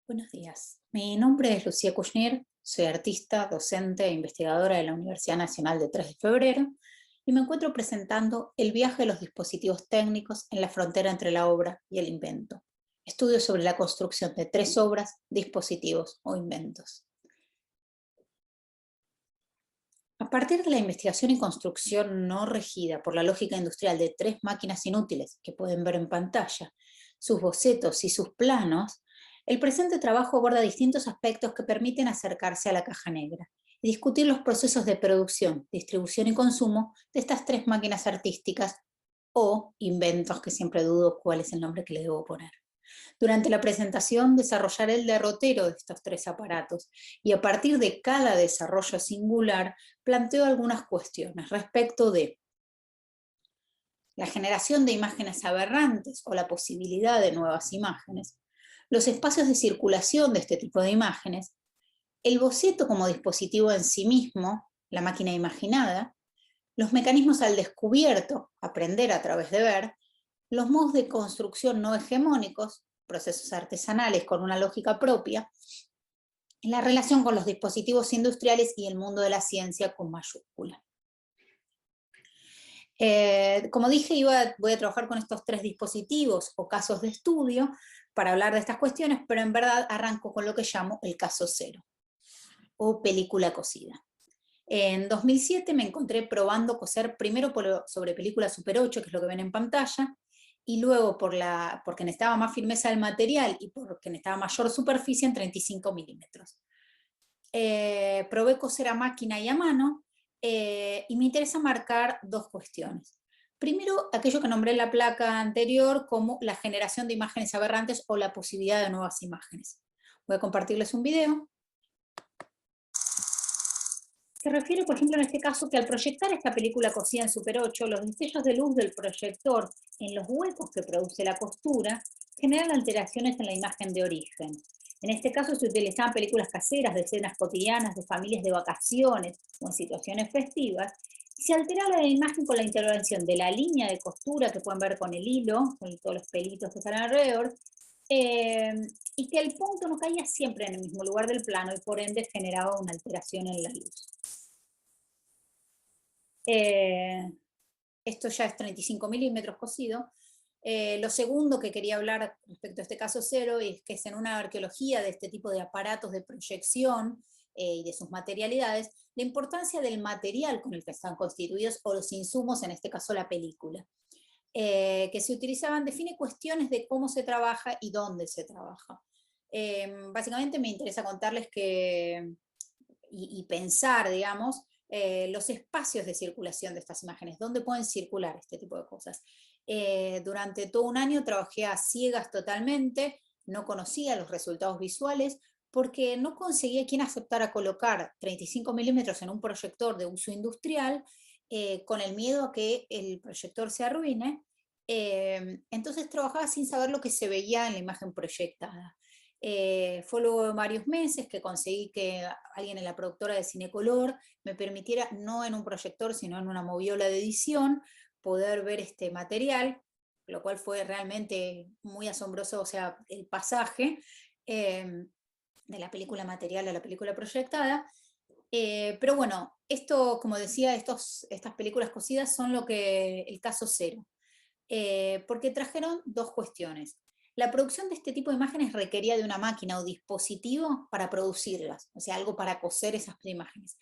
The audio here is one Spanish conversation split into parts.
Buenos días. Mi nombre es Lucía Kushner, soy artista, docente e investigadora de la Universidad Nacional de 3 de Febrero y me encuentro presentando El viaje de los dispositivos técnicos en la frontera entre la obra y el invento. Estudio sobre la construcción de tres obras, dispositivos o inventos. A partir de la investigación y construcción no regida por la lógica industrial de tres máquinas inútiles que pueden ver en pantalla, sus bocetos y sus planos, el presente trabajo aborda distintos aspectos que permiten acercarse a la caja negra y discutir los procesos de producción, distribución y consumo de estas tres máquinas artísticas o inventos, que siempre dudo cuál es el nombre que le debo poner. Durante la presentación desarrollaré el derrotero de estos tres aparatos y a partir de cada desarrollo singular planteo algunas cuestiones respecto de la generación de imágenes aberrantes o la posibilidad de nuevas imágenes, los espacios de circulación de este tipo de imágenes, el boceto como dispositivo en sí mismo, la máquina imaginada, los mecanismos al descubierto, aprender a través de ver, los modos de construcción no hegemónicos, procesos artesanales con una lógica propia, la relación con los dispositivos industriales y el mundo de la ciencia con mayúscula. Como dije, voy a trabajar con estos tres dispositivos o casos de estudio para hablar de estas cuestiones, pero en verdad arranco con lo que llamo el caso cero, o película cosida. En 2007 me encontré probando coser primero sobre película Super 8, que es lo que ven en pantalla, y luego porque necesitaba más firmeza del material y porque necesitaba mayor superficie en 35 milímetros. Probé coser a máquina y a mano, y me interesa marcar dos cuestiones. Primero, aquello que nombré en la placa anterior como la generación de imágenes aberrantes o la posibilidad de nuevas imágenes. Voy a compartirles un video. Se refiere, por ejemplo, en este caso, que al proyectar esta película cosida en Super 8, los destellos de luz del proyector en los huecos que produce la costura generan alteraciones en la imagen de origen. En este caso se utilizaban películas caseras de escenas cotidianas de familias de vacaciones o en situaciones festivas, y se alteraba la imagen con la intervención de la línea de costura que pueden ver con el hilo, con todos los pelitos que están alrededor, eh, y que el punto no caía siempre en el mismo lugar del plano y por ende generaba una alteración en la luz. Eh, Esto ya es 35 milímetros cosido. Lo segundo que quería hablar respecto a este caso cero es que es en una arqueología de este tipo de aparatos de proyección y de sus materialidades, la importancia del material con el que están constituidos o los insumos, en este caso la película, que se utilizaban, define cuestiones de cómo se trabaja y dónde se trabaja. Básicamente me interesa contarles y pensar, digamos, los espacios de circulación de estas imágenes, dónde pueden circular este tipo de cosas. Durante todo un año trabajé a ciegas totalmente, no conocía los resultados visuales, porque no conseguía quien aceptara colocar 35 milímetros en un proyector de uso industrial, con el miedo a que el proyector se arruine. Entonces trabajaba sin saber lo que se veía en la imagen proyectada. Fue luego de varios meses que conseguí que alguien en la productora de Cinecolor me permitiera, no en un proyector, sino en una moviola de edición, poder ver este material, lo cual fue realmente muy asombroso, o sea, el pasaje de la película material a la película proyectada. Pero bueno, esto, como decía, estas películas cosidas son el caso cero, porque trajeron dos cuestiones. La producción de este tipo de imágenes requería de una máquina o dispositivo para producirlas, o sea, algo para coser esas imágenes.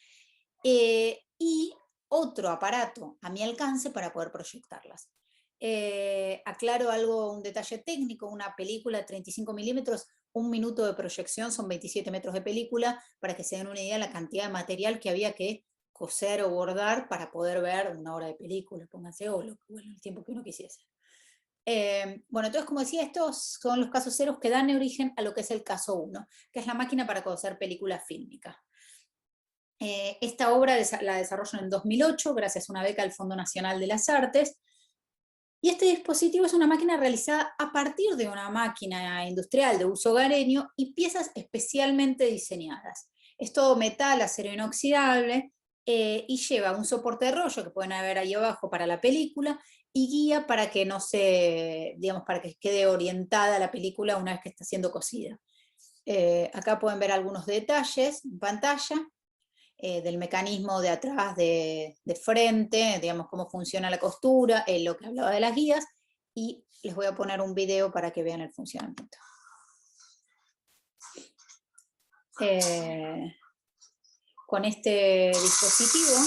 Y otro aparato a mi alcance para poder proyectarlas. Aclaro algo, un detalle técnico, una película de 35 milímetros, un minuto de proyección son 27 metros de película, para que se den una idea de la cantidad de material que había que coser o bordar para poder ver una hora de película, pónganse, o el tiempo que uno quisiese. Bueno, entonces, como decía, estos son los casos ceros que dan origen a lo que es el caso 1, que es la máquina para coser películas fílmicas. Esta obra la desarrollo en 2008 gracias a una beca del Fondo Nacional de las Artes, y este dispositivo es una máquina realizada a partir de una máquina industrial de uso hogareño y piezas especialmente diseñadas. Es todo metal, acero inoxidable, y lleva un soporte de rollo que pueden ver ahí abajo para la película y guía para que no se, digamos, para que quede orientada la película una vez que está siendo cosida. Acá pueden ver algunos detalles en pantalla del mecanismo de atrás, de frente, digamos cómo funciona la costura, lo que hablaba de las guías, y les voy a poner un video para que vean el funcionamiento. Con este dispositivo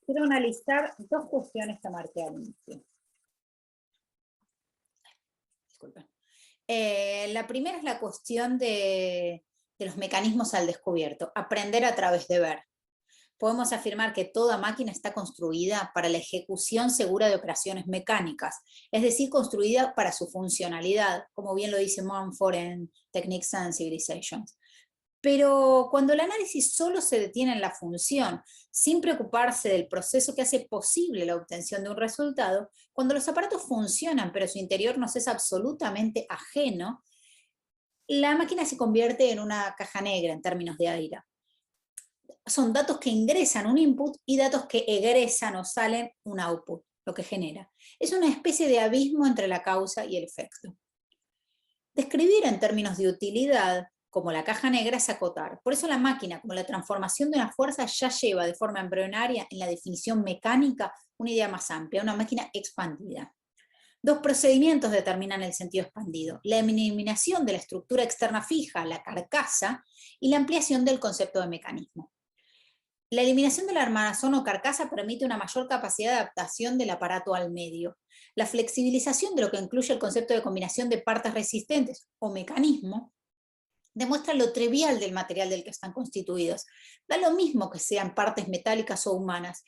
quiero analizar dos cuestiones que marqué al inicio. Disculpen. La primera es la cuestión de los mecanismos al descubierto, aprender a través de ver. Podemos afirmar que toda máquina está construida para la ejecución segura de operaciones mecánicas, es decir, construida para su funcionalidad, como bien lo dice Mumford en Techniques and Civilizations. Pero cuando el análisis solo se detiene en la función, sin preocuparse del proceso que hace posible la obtención de un resultado, cuando los aparatos funcionan pero su interior nos es absolutamente ajeno, la máquina se convierte en una caja negra en términos de AIRA. Son datos que ingresan un input y datos que egresan o salen un output, lo que genera. Es una especie de abismo entre la causa y el efecto. Describir en términos de utilidad, como la caja negra, es acotar. Por eso la máquina, como la transformación de una fuerza, ya lleva de forma embrionaria en la definición mecánica una idea más amplia, una máquina expandida. Dos procedimientos determinan el sentido expandido: la eliminación de la estructura externa fija, la carcasa, y la ampliación del concepto de mecanismo. La eliminación del armazón o carcasa permite una mayor capacidad de adaptación del aparato al medio. La flexibilización de lo que incluye el concepto de combinación de partes resistentes o mecanismo demuestra lo trivial del material del que están constituidos. Da lo mismo que sean partes metálicas o humanas,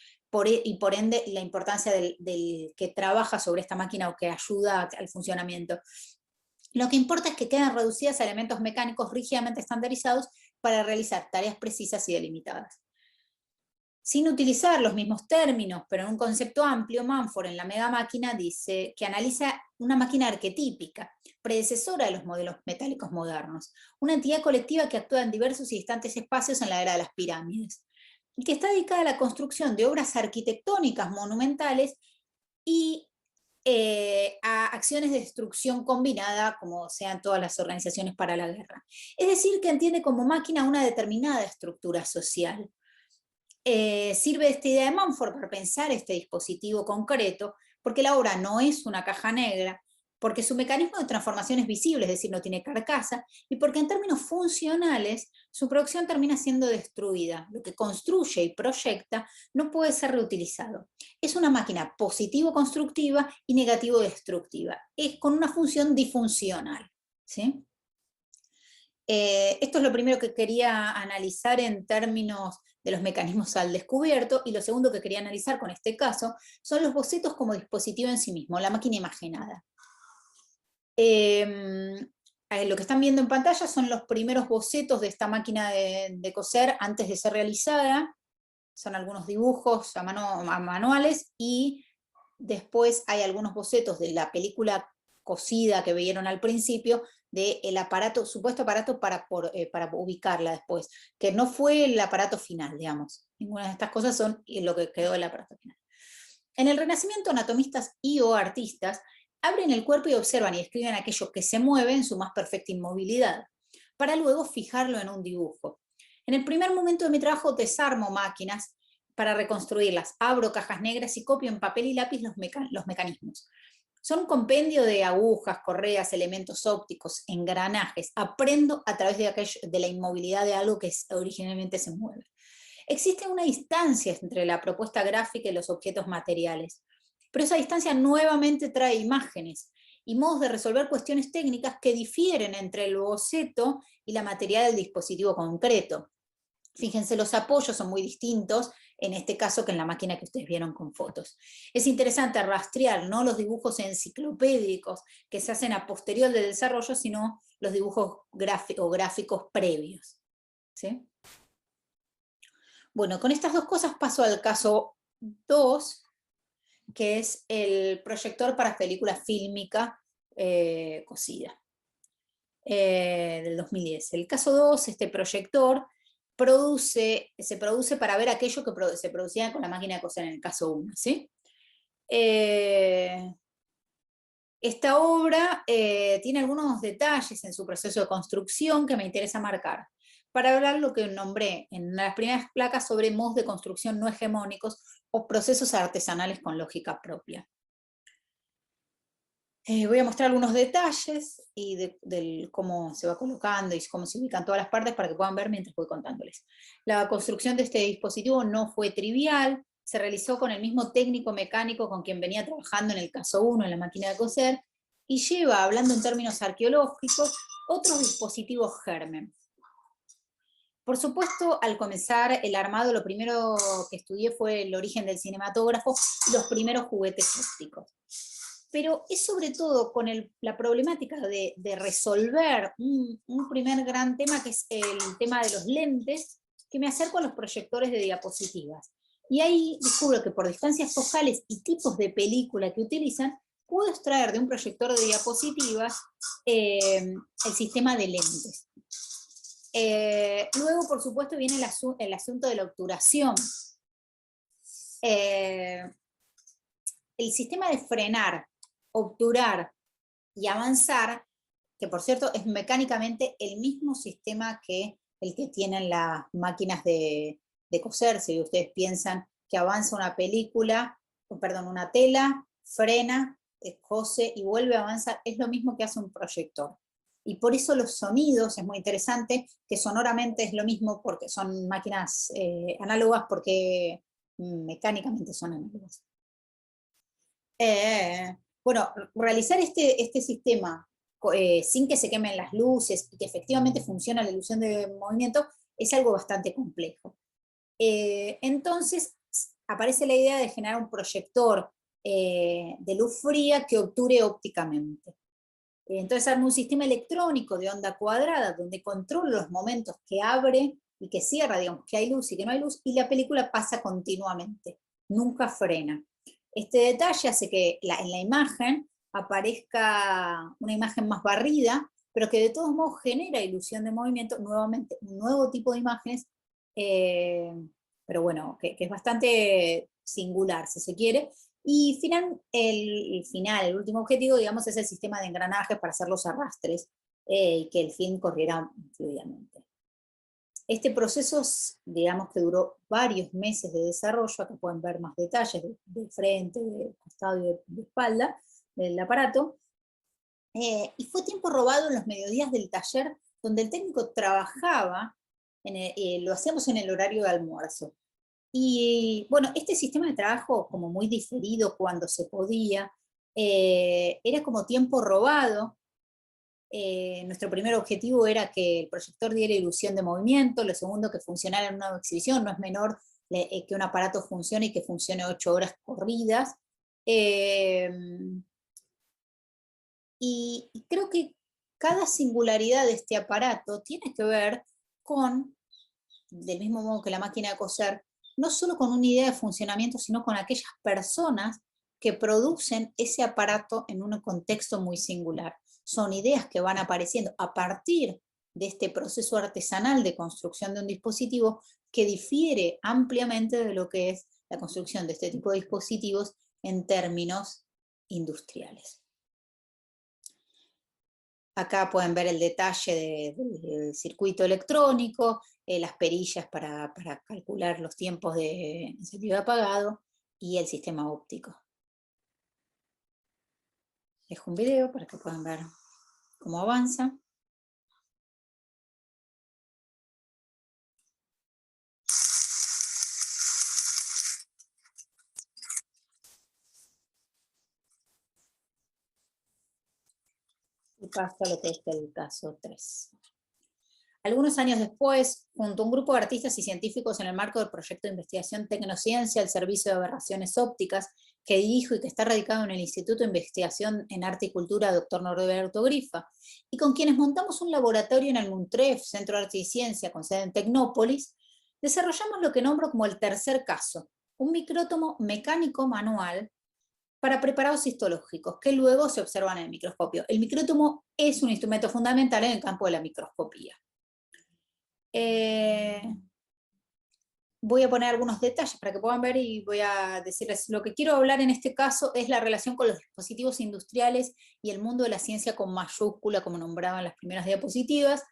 y por ende la importancia del que trabaja sobre esta máquina o que ayuda al funcionamiento. Lo que importa es que quedan reducidas a elementos mecánicos rígidamente estandarizados para realizar tareas precisas y delimitadas. Sin utilizar los mismos términos, pero en un concepto amplio, Mumford en la mega máquina dice que analiza una máquina arquetípica, predecesora de los modelos metálicos modernos, una entidad colectiva que actúa en diversos y distantes espacios en la era de las pirámides, y que está dedicada a la construcción de obras arquitectónicas monumentales y a acciones de destrucción combinada, como sean todas las organizaciones para la guerra. Es decir, que entiende como máquina una determinada estructura social. Sirve esta idea de Mumford para pensar este dispositivo concreto, porque la obra no es una caja negra, porque su mecanismo de transformación es visible, es decir, no tiene carcasa, y porque en términos funcionales su producción termina siendo destruida. Lo que construye y proyecta no puede ser reutilizado. Es una máquina positivo-constructiva y negativo-destructiva. Es con una función disfuncional, ¿sí? Esto es lo primero que quería analizar en términos de los mecanismos al descubierto, y lo segundo que quería analizar con este caso son los bocetos como dispositivo en sí mismo, la máquina imaginada. Lo que están viendo en pantalla son los primeros bocetos de esta máquina de coser antes de ser realizada. Son algunos dibujos manuales, y después hay algunos bocetos de la película cosida que vieron al principio, del aparato, supuesto aparato para ubicarla después, que no fue el aparato final, digamos. Ninguna de estas cosas son lo que quedó del aparato final. En el Renacimiento, anatomistas y o artistas abren el cuerpo y observan y describen aquello que se mueve en su más perfecta inmovilidad, para luego fijarlo en un dibujo. En el primer momento de mi trabajo desarmo máquinas para reconstruirlas, abro cajas negras y copio en papel y lápiz los mecanismos. Son un compendio de agujas, correas, elementos ópticos, engranajes. Aprendo a través de la inmovilidad de algo que originalmente se mueve. Existe una distancia entre la propuesta gráfica y los objetos materiales, pero esa distancia nuevamente trae imágenes y modos de resolver cuestiones técnicas que difieren entre el boceto y la materia del dispositivo concreto. Fíjense, los apoyos son muy distintos en este caso que en la máquina que ustedes vieron con fotos. Es interesante rastrear no los dibujos enciclopédicos que se hacen a posterior del desarrollo, sino los dibujos gráficos previos, ¿sí? Bueno, con estas dos cosas paso al caso 2, que es el proyector para película fílmica cosida, del 2010. El caso 2, este proyector se produce para ver aquello que se producía con la máquina de coser en el caso 1, ¿sí? Esta obra tiene algunos detalles en su proceso de construcción que me interesa marcar, para hablar lo que nombré en las primeras placas sobre modos de construcción no hegemónicos o procesos artesanales con lógica propia. Voy a mostrar algunos detalles y de cómo se va colocando y cómo se ubican todas las partes para que puedan ver mientras voy contándoles. La construcción de este dispositivo no fue trivial, se realizó con el mismo técnico mecánico con quien venía trabajando en el caso 1, en la máquina de coser, y lleva, hablando en términos arqueológicos, otros dispositivos germen. Por supuesto, al comenzar el armado, lo primero que estudié fue el origen del cinematógrafo y los primeros juguetes ópticos. Pero es sobre todo con la problemática de resolver un primer gran tema, que es el tema de los lentes, que me acerco a los proyectores de diapositivas. Y ahí descubro que por distancias focales y tipos de película que utilizan, puedo extraer de un proyector de diapositivas el sistema de lentes. Luego, por supuesto, viene el asunto de la obturación. El sistema de frenar, obturar y avanzar, que por cierto es mecánicamente el mismo sistema que el que tienen las máquinas de coser. Si ustedes piensan que avanza una película, perdón, una tela, frena, cose y vuelve a avanzar, es lo mismo que hace un proyector. Y por eso los sonidos, es muy interesante, que sonoramente es lo mismo porque son máquinas análogas, porque mecánicamente son análogas. Bueno, realizar este sistema sin que se quemen las luces y que efectivamente funcione la ilusión de movimiento es algo bastante complejo. Entonces aparece la idea de generar un proyector de luz fría que obture ópticamente. Entonces armo un sistema electrónico de onda cuadrada donde controlo los momentos que abre y que cierra, digamos, que hay luz y que no hay luz, y la película pasa continuamente, nunca frena. Este detalle hace que en la imagen aparezca una imagen más barrida, pero que de todos modos genera ilusión de movimiento, nuevamente un nuevo tipo de imágenes, pero bueno, que es bastante singular, si se quiere. Y el último objetivo, digamos, es el sistema de engranajes para hacer los arrastres y que el film corriera fluidamente. Este proceso, digamos que duró varios meses de desarrollo. Acá pueden ver más detalles de frente, de costado y de espalda del aparato. Y fue tiempo robado en los mediodías del taller donde el técnico trabajaba, lo hacíamos en el horario de almuerzo. Y bueno, este sistema de trabajo como muy diferido cuando se podía, era como tiempo robado. Nuestro primer objetivo era que el proyector diera ilusión de movimiento, lo segundo que funcionara en una exhibición, no es menor que un aparato funcione y que funcione 8 horas corridas. Y creo que cada singularidad de este aparato tiene que ver con, del mismo modo que la máquina de coser, no solo con una idea de funcionamiento, sino con aquellas personas que producen ese aparato en un contexto muy singular. Son ideas que van apareciendo a partir de este proceso artesanal de construcción de un dispositivo que difiere ampliamente de lo que es la construcción de este tipo de dispositivos en términos industriales. Acá pueden ver el detalle del circuito electrónico, las perillas para calcular los tiempos de encendido y apagado, y el sistema óptico. Dejo un video para que puedan ver cómo avanza. Y paso a lo que es el caso 3. Algunos años después, junto a un grupo de artistas y científicos en el marco del proyecto de investigación Tecnociencia, el Servicio de Aberraciones Ópticas, que dirijo y que está radicado en el Instituto de Investigación en Arte y Cultura Dr. Norberto Grifa, y con quienes montamos un laboratorio en el Muntref, Centro de Arte y Ciencia, con sede en Tecnópolis, desarrollamos lo que nombro como el tercer caso, un micrótomo mecánico manual para preparados histológicos, que luego se observan en el microscopio. El micrótomo es un instrumento fundamental en el campo de la microscopía. voy a poner algunos detalles para que puedan ver y voy a decirles, lo que quiero hablar en este caso es la relación con los dispositivos industriales y el mundo de la ciencia con mayúscula, como nombraba en las primeras diapositivas,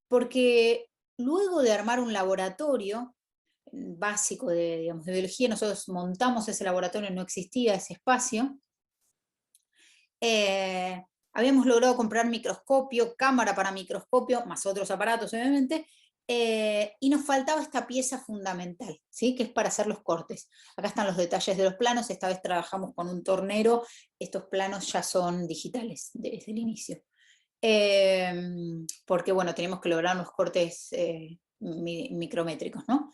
porque luego de armar un laboratorio básico digamos, de biología, nosotros montamos ese laboratorio, no existía ese espacio, habíamos logrado comprar microscopio, cámara para microscopio, más otros aparatos obviamente, y nos faltaba esta pieza fundamental, ¿sí? Que es para hacer los cortes. Acá están los detalles de los planos, esta vez trabajamos con un tornero, estos planos ya son digitales desde el inicio. Porque bueno, tenemos que lograr unos cortes micrométricos, ¿no?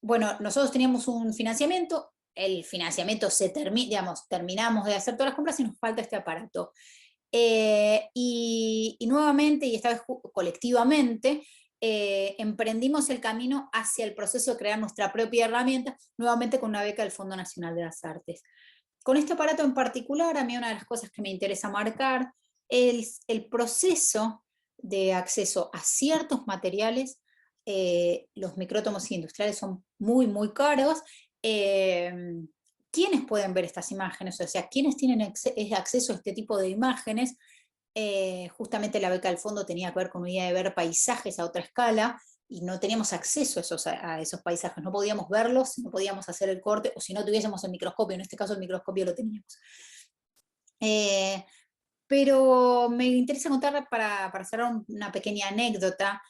Bueno, nosotros teníamos un financiamiento, el financiamiento digamos, terminamos de hacer todas las compras y nos falta este aparato. Y nuevamente, y esta vez colectivamente, emprendimos el camino hacia el proceso de crear nuestra propia herramienta, nuevamente con una beca del Fondo Nacional de las Artes. Con este aparato en particular, a mí una de las cosas que me interesa marcar es el proceso de acceso a ciertos materiales. Los micrótomos industriales son muy, muy caros. ¿Quiénes pueden ver estas imágenes? O sea, ¿quiénes tienen acceso a este tipo de imágenes? Justamente la beca del fondo tenía que ver con una idea de ver paisajes a otra escala, y no teníamos acceso a esos paisajes, no podíamos verlos, no podíamos hacer el corte, o si no tuviésemos el microscopio, en este caso el microscopio lo teníamos. Pero me interesa contar, para cerrar, una pequeña anécdota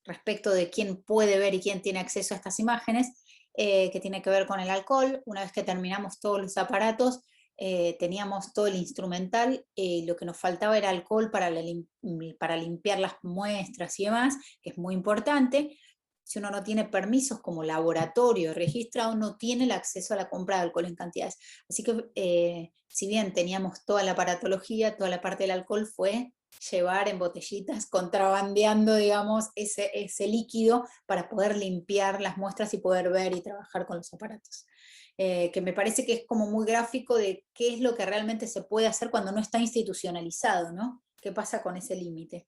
respecto de quién puede ver y quién tiene acceso a estas imágenes, que tiene que ver con el alcohol. Una vez que terminamos todos los aparatos, teníamos todo el instrumental, lo que nos faltaba era alcohol para limpiar las muestras y demás, que es muy importante. Si uno no tiene permisos como laboratorio registrado, no tiene el acceso a la compra de alcohol en cantidades. Así que, si bien teníamos toda la aparatología, toda la parte del alcohol fue llevar en botellitas, contrabandeando, digamos, ese líquido para poder limpiar las muestras y poder ver y trabajar con los aparatos. Que me parece que es como muy gráfico de qué es lo que realmente se puede hacer cuando no está institucionalizado, ¿no? ¿Qué pasa con ese límite?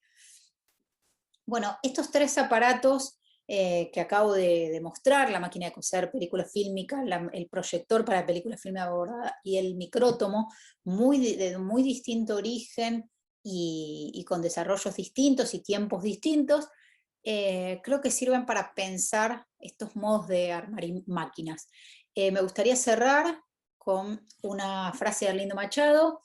Bueno, estos tres aparatos que acabo de mostrar, la máquina de coser, película fílmica, el proyector para película fílmica bordada y el micrótomo, de muy distinto origen y con desarrollos distintos y tiempos distintos, creo que sirven para pensar estos modos de armar máquinas. Me gustaría cerrar con una frase de Arlindo Machado,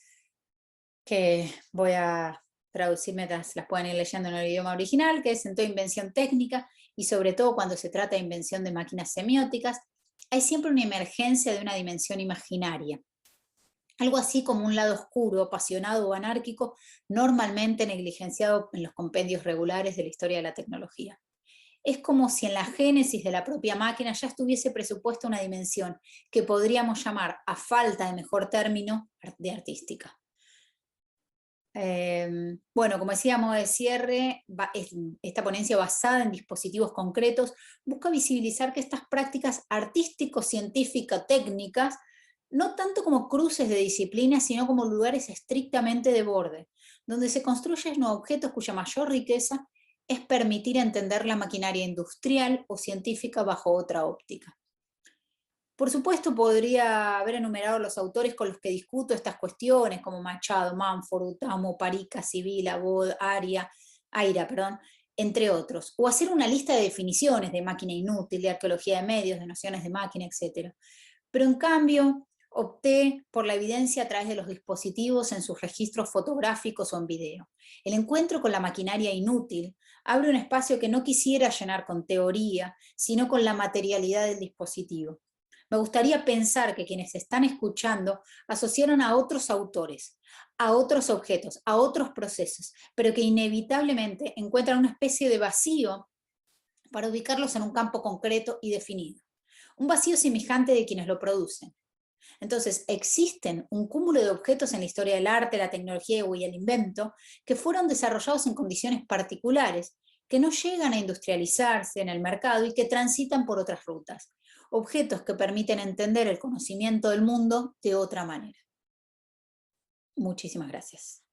que voy a traducir mientras las pueden ir leyendo en el idioma original, que es: en toda invención técnica, y sobre todo cuando se trata de invención de máquinas semióticas, hay siempre una emergencia de una dimensión imaginaria. Algo así como un lado oscuro, apasionado o anárquico, normalmente negligenciado en los compendios regulares de la historia de la tecnología. Es como si en la génesis de la propia máquina ya estuviese presupuesta una dimensión que podríamos llamar, a falta de mejor término, de artística. Bueno, como decíamos de cierre, esta ponencia basada en dispositivos concretos busca visibilizar que estas prácticas artístico-científico-técnicas, no tanto como cruces de disciplinas, sino como lugares estrictamente de borde, donde se construyen objetos cuya mayor riqueza es permitir entender la maquinaria industrial o científica bajo otra óptica. Por supuesto, podría haber enumerado los autores con los que discuto estas cuestiones, como Machado, Manford, Utamo, Parica, Sibila, Bod, Aira, entre otros, o hacer una lista de definiciones de máquina inútil, de arqueología de medios, de nociones de máquina, etc. Pero en cambio, opté por la evidencia a través de los dispositivos en sus registros fotográficos o en video. El encuentro con la maquinaria inútil abre un espacio que no quisiera llenar con teoría, sino con la materialidad del dispositivo. Me gustaría pensar que quienes están escuchando asociaron a otros autores, a otros objetos, a otros procesos, pero que inevitablemente encuentran una especie de vacío para ubicarlos en un campo concreto y definido. Un vacío semejante de quienes lo producen. Entonces, existen un cúmulo de objetos en la historia del arte, la tecnología y el invento que fueron desarrollados en condiciones particulares, que no llegan a industrializarse en el mercado y que transitan por otras rutas. Objetos que permiten entender el conocimiento del mundo de otra manera. Muchísimas gracias.